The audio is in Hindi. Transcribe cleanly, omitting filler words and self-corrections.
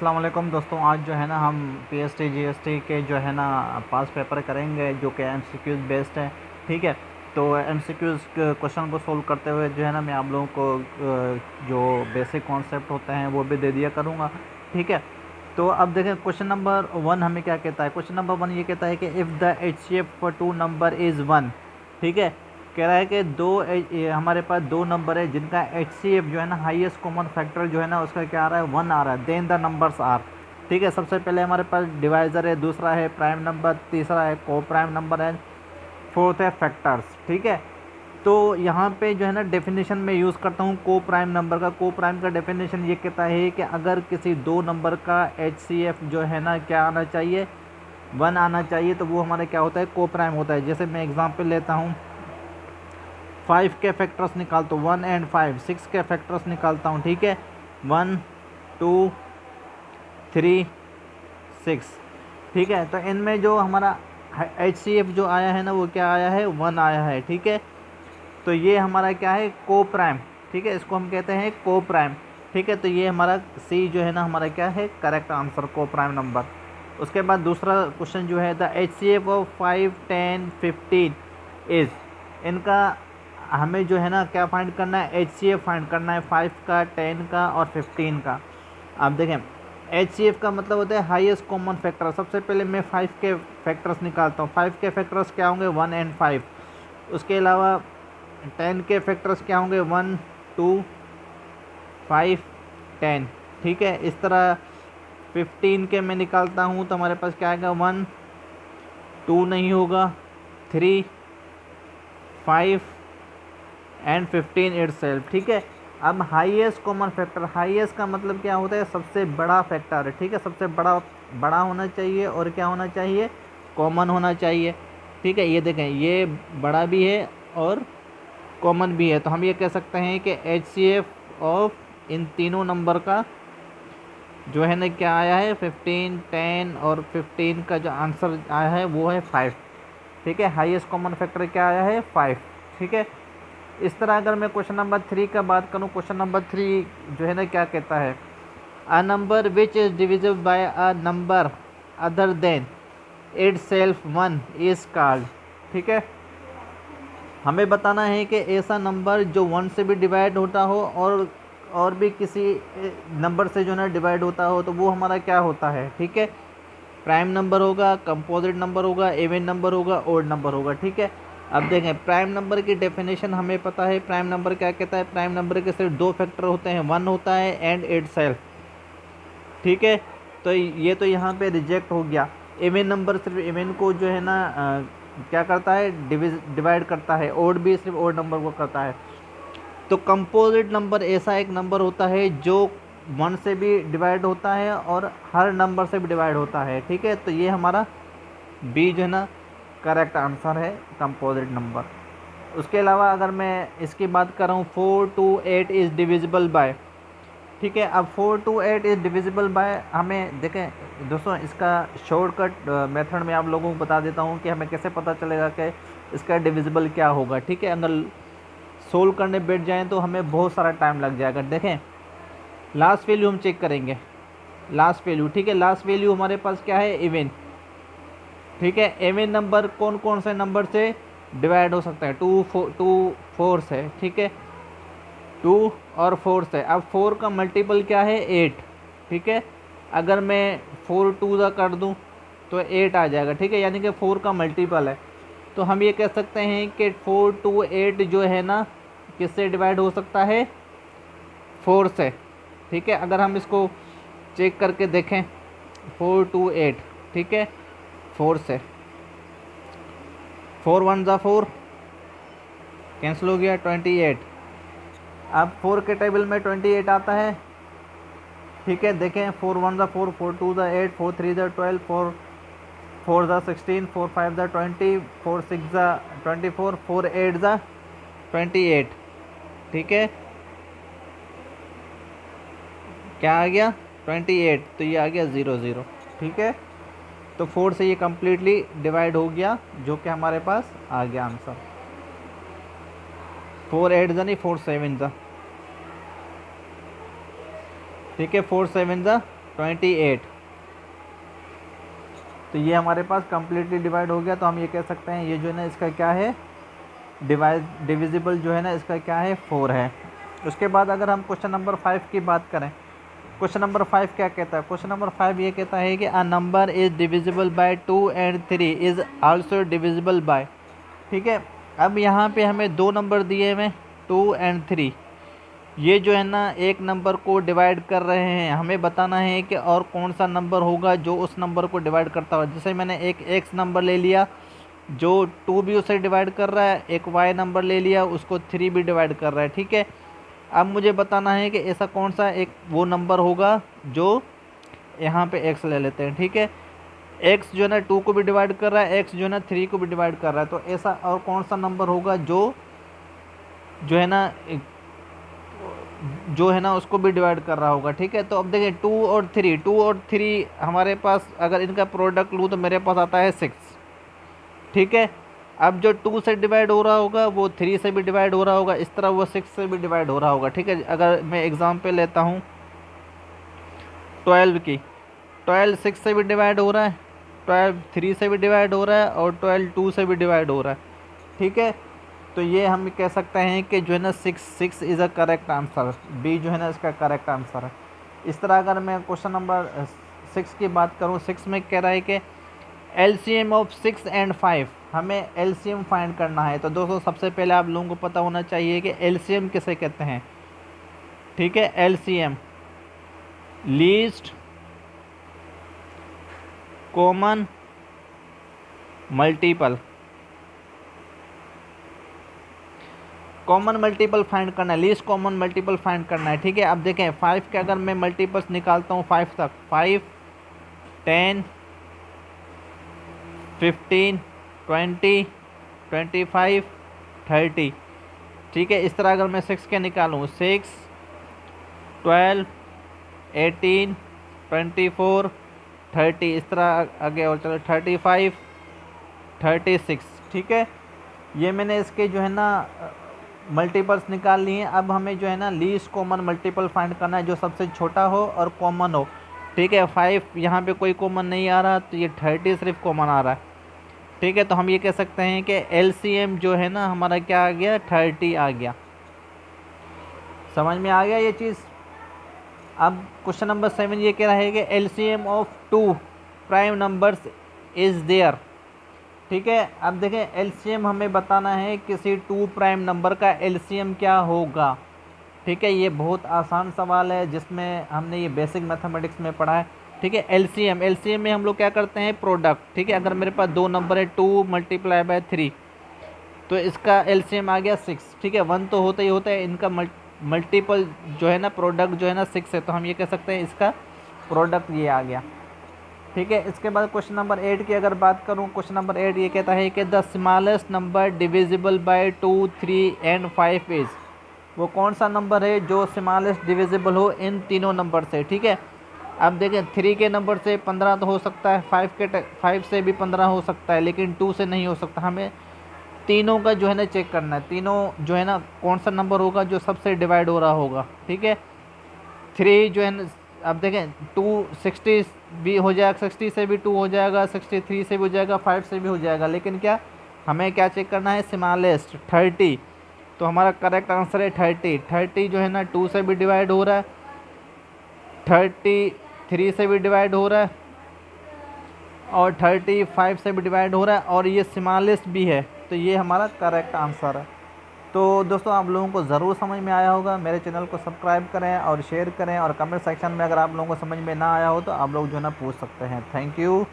अस्सलाम वालेकुम दोस्तों। आज जो है ना हम पीएसटी जीएसटी के जो है ना पास पेपर करेंगे जो कि एमसीक्यूज़ बेस्ड है। ठीक है, तो एमसीक्यूज़ क्वेश्चन को सोल्व करते हुए जो है ना मैं आप लोगों को जो बेसिक कॉन्सेप्ट होते हैं वो भी दे दिया करूँगा। ठीक है, तो अब देखें क्वेश्चन नंबर 1 हमें क्या कहता है। क्वेश्चन नंबर 1 ये कहता है कि if the HCF for 2 number is 1। ठीक है, कह रहा है कि हमारे पास दो नंबर है जिनका एचसीएफ जो है ना हाईएस्ट कॉमन फैक्टर जो है ना उसका क्या आ रहा है 1 आ रहा है। Then the numbers are. ठीक है, सबसे पहले हमारे पास डिवाइज़र है, दूसरा है प्राइम नंबर, तीसरा है को प्राइम नंबर है, फोर्थ है फैक्टर्स। ठीक है, तो यहाँ पे जो है ना डेफिनेशन में यूज़ करता हूँ को प्राइम नंबर का। को प्राइम का डेफिनेशन ये कहता है कि अगर किसी दो नंबर का एचसीएफ जो है ना क्या आना चाहिए 1 आना चाहिए तो वो हमारा क्या होता है को प्राइम होता है। जैसे मैं एग्जांपल लेता हूँ, 5 के फैक्टर्स निकालता हूँ 1 एंड 5, 6 के फैक्टर्स निकालता हूँ। ठीक है, 1 2 3 6। ठीक है, तो इनमें जो हमारा एचसीएफ जो आया है ना वो क्या आया है 1 आया है। ठीक है, तो ये हमारा क्या है को प्राइम। ठीक है, इसको हम कहते हैं को प्राइम। ठीक है, तो ये हमारा सी जो है ना हमारा क्या है करेक्ट आंसर को प्राइम नंबर। उसके बाद दूसरा क्वेश्चन जो है द एचसीएफ ऑफ 5 10 15 इज़। इनका हमें जो है ना क्या फाइंड करना है एचसीएफ फाइंड करना है 5 का 10 का और 15 का। आप देखें एचसीएफ का मतलब होता है हाईएस्ट कॉमन फैक्टर। सबसे पहले मैं 5 के फैक्टर्स निकालता हूँ। 5 के फैक्टर्स क्या होंगे 1 एंड 5। उसके अलावा 10 के फैक्टर्स क्या होंगे 1 2 5 10। ठीक है, इस तरह 15 के मैं निकालता हूँ तो हमारे पास क्या आएगा 1 2 नहीं होगा, 3 5 एंड 15 इटसेल्फ। ठीक है, अब हाईएस्ट कॉमन फैक्टर, हाईएस्ट का मतलब क्या होता है सबसे बड़ा फैक्टर है। ठीक है, सबसे बड़ा बड़ा होना चाहिए और क्या होना चाहिए कॉमन होना चाहिए। ठीक है, ये देखें ये बड़ा भी है और कॉमन भी है, तो हम ये कह सकते हैं कि एचसीएफ ऑफ इन तीनों नंबर का जो है ना क्या आया है 15 10 और 15 का जो आंसर आया है वो है 5। ठीक है, हाईएस्ट कॉमन फैक्टर क्या आया है 5। ठीक है, इस तरह अगर मैं क्वेश्चन नंबर 3 का बात करूं, क्वेश्चन नंबर 3 जो है ना क्या कहता है a number which is divisible by a number other than it self 1 is called. ठीक है, हमें बताना है कि ऐसा नंबर जो 1 से भी डिवाइड होता हो और भी किसी नंबर से जो है ना डिवाइड होता हो तो वो हमारा क्या होता है। ठीक है, प्राइम नंबर होगा, कंपोजिट नंबर होगा, इवन नंबर होगा, ओड नंबर होगा। ठीक है, अब देखें प्राइम नंबर की डेफिनेशन हमें पता है। प्राइम नंबर क्या कहता है, प्राइम नंबर के सिर्फ दो फैक्टर होते हैं 1 होता है एंड इट सेल्फ। ठीक है, तो ये तो यहाँ पे रिजेक्ट हो गया। इवन नंबर सिर्फ इवन को जो है ना क्या करता है डिवाइड करता है, ओड भी सिर्फ ओड नंबर को करता है। तो कंपोजिट नंबर ऐसा एक नंबर होता है जो 1 से भी डिवाइड होता है और हर नंबर से भी डिवाइड होता है। ठीक है, तो ये हमारा बी जो है ना करेक्ट आंसर है कंपोजिट नंबर। उसके अलावा अगर मैं इसकी बात कर रहा हूँ 4 to 8 इज़ डिविजिबल बाय। ठीक है, अब 4 to 8 इज़ डिविजिबल बाय हमें देखें दोस्तों इसका शॉर्टकट मेथड में आप लोगों को बता देता हूँ कि हमें कैसे पता चलेगा कि इसका डिविजिबल क्या होगा। ठीक है, अगर सोल्व करने बैठ जाएं तो हमें बहुत सारा टाइम लग जाएगा। देखें लास्ट वैल्यू हम चेक करेंगे, लास्ट वैल्यू। ठीक है, लास्ट वैल्यू हमारे पास क्या है इवन। ठीक है, इवन नंबर कौन कौन से नंबर से डिवाइड हो सकता है 2 4 से। ठीक है, 2 और 4 से। अब 4 का मल्टीपल क्या है 8। ठीक है, अगर मैं 4 2 का कर दूं तो 8 आ जाएगा। ठीक है, यानी कि 4 का मल्टीपल है। तो हम ये कह सकते हैं कि 4 to 8 जो है ना किससे डिवाइड हो सकता है 4 से। ठीक है, अगर हम इसको चेक करके देखें 4 to 8। ठीक है, 4 से 4 1 ज़ा 4 कैंसिल हो गया 28। अब 4 के टेबल में 28 आता है। ठीक है, देखें 4 1 ज़ा 4 4 2 ज़ा 8 4 3 ज़ा 12 4 4 ज़ा 16 4 5 ज़ा 20 4 6 ज़ा 24 4 8 ज़ा 28। ठीक है, क्या आ गया 28, तो ये आ गया 0 0। ठीक है, तो 4 से ये कम्प्लीटली डिवाइड हो गया जो कि हमारे पास आ गया आंसर। 4 8 नहीं 4 7 ज़ा। ठीक है, 4 7 ज़ा 28। तो ये हमारे पास कम्प्लीटली डिवाइड हो गया। तो हम ये कह सकते हैं ये जो है ना इसका क्या है, डिविजिबल जो है ना इसका क्या है, 4 है। उसके बाद अगर हम क्वेश्चन नंबर 5 की बात करें, क्वेश्चन नंबर 5 क्या कहता है? क्वेश्चन नंबर 5 ये कहता है कि a number is divisible by 2 and 3 is also divisible by. ठीक है, अब यहाँ पे हमें दो नंबर दिए हुए 2 एंड 3, ये जो है ना एक नंबर को डिवाइड कर रहे हैं। हमें बताना है कि और कौन सा नंबर होगा जो उस नंबर को डिवाइड करता हो। जैसे मैंने एक एक्स नंबर ले लिया जो 2 भी उसे डिवाइड कर रहा है, एक वाई नंबर ले लिया उसको 3 भी डिवाइड कर रहा है। ठीक है, अब मुझे बताना है कि ऐसा कौन सा एक वो नंबर होगा जो, यहाँ पे एक्स ले लेते हैं। ठीक है, एक्स जो है ना 2 को भी डिवाइड कर रहा है, एक्स जो है ना 3 को भी डिवाइड कर रहा है। तो ऐसा और कौन सा नंबर होगा जो है ना उसको भी डिवाइड कर रहा होगा। ठीक है, तो अब देखिए 2 और 3 हमारे पास अगर इनका प्रोडक्ट लूँ तो मेरे पास आता है 6। ठीक है, अब जो 2 से डिवाइड हो रहा होगा वो 3 से भी डिवाइड हो रहा होगा, इस तरह वो 6 से भी डिवाइड हो रहा होगा। ठीक है, अगर मैं एग्जांपल लेता हूँ 12 की, 12 6 से भी डिवाइड हो रहा है, 12 3 से भी डिवाइड हो रहा है और 12 2 से भी डिवाइड हो रहा है। ठीक है, तो ये हम कह सकते हैं कि जो है ना 6 is a correct answer, B जो है ना इसका करेक्ट आंसर है। इस तरह अगर मैं क्वेश्चन नंबर 6 की बात करूँ, 6 में कह रहा है कि LCM ऑफ 6 एंड 5, हमें LCM फाइंड करना है। तो दोस्तों सबसे पहले आप लोगों को पता होना चाहिए कि LCM किसे कहते हैं। ठीक है, LCM least common multiple, common multiple find करना है, लीस्ट कॉमन मल्टीपल फाइंड करना है। ठीक है, अब देखें 5 के अगर मैं मल्टीपल्स निकालता हूँ 5 तक, 5 10 15 20 25 30। ठीक है, इस तरह अगर मैं 6 के निकालूँ 6 12 18 24 30, इस तरह आगे और चलो 35 36। ठीक है, ये मैंने इसके जो है ना मल्टीपल्स निकाल लिए हैं। अब हमें जो है ना लीस्ट कॉमन मल्टीपल फाइंड करना है जो सबसे छोटा हो और कॉमन हो। ठीक है, 5 यहाँ पे कोई कॉमन नहीं आ रहा तो ये 30 सिर्फ कॉमन आ रहा है। ठीक है, तो हम ये कह सकते हैं कि LCM जो है ना हमारा क्या आ गया, 30 आ गया। समझ में आ गया ये चीज़। अब क्वेश्चन नंबर 7 ये कह रहा है कि LCM of 2 prime numbers is there. ठीक है, अब देखें LCM हमें बताना है किसी 2 प्राइम नंबर का LCM क्या होगा। ठीक है, ये बहुत आसान सवाल है जिसमें हमने ये बेसिक मैथमेटिक्स में पढ़ा है। ठीक है, LCM में हम लोग क्या करते हैं, प्रोडक्ट। ठीक है, अगर मेरे पास दो नंबर है 2 × 3 तो इसका LCM आ गया 6। ठीक है, 1 तो होता ही होता है, इनका मल्टीपल जो है ना प्रोडक्ट जो है ना 6 है, तो हम ये कह सकते हैं इसका प्रोडक्ट ये आ गया। ठीक है, इसके बाद क्वेश्चन नंबर 8 की अगर बात करूं, क्वेश्चन नंबर 8 ये कहता है कि the smallest number divisible by 2 3 and 5 is, वो कौन सा नंबर है जो स्मॉलेस्ट डिविजिबल हो इन तीनों नंबर से। ठीक है, अब देखें 3 के नंबर से 15 तो हो सकता है, 5 से भी 15 हो सकता है, लेकिन 2 से नहीं हो सकता। हमें तीनों का जो है ना चेक करना है, तीनों जो है ना कौन सा नंबर होगा जो सबसे डिवाइड हो रहा होगा। ठीक है, 3 जो है ना, अब देखें 260 भी हो जाएगा, 60 से भी 2 हो जाएगा, 63 से भी हो जाएगा, 5 से भी हो जाएगा, लेकिन क्या हमें क्या चेक करना है, स्मॉलेस्ट 30। तो हमारा करेक्ट आंसर है 30 जो है ना 2 से भी डिवाइड हो रहा है, 33 से भी डिवाइड हो रहा है और 35 से भी डिवाइड हो रहा है और ये स्मॉलेस्ट भी है। तो ये हमारा करेक्ट आंसर है। तो दोस्तों आप लोगों को ज़रूर समझ में आया होगा। मेरे चैनल को सब्सक्राइब करें और शेयर करें और कमेंट सेक्शन में अगर आप लोगों को समझ में ना आया हो तो आप लोग जो है ना पूछ सकते हैं। Thank you.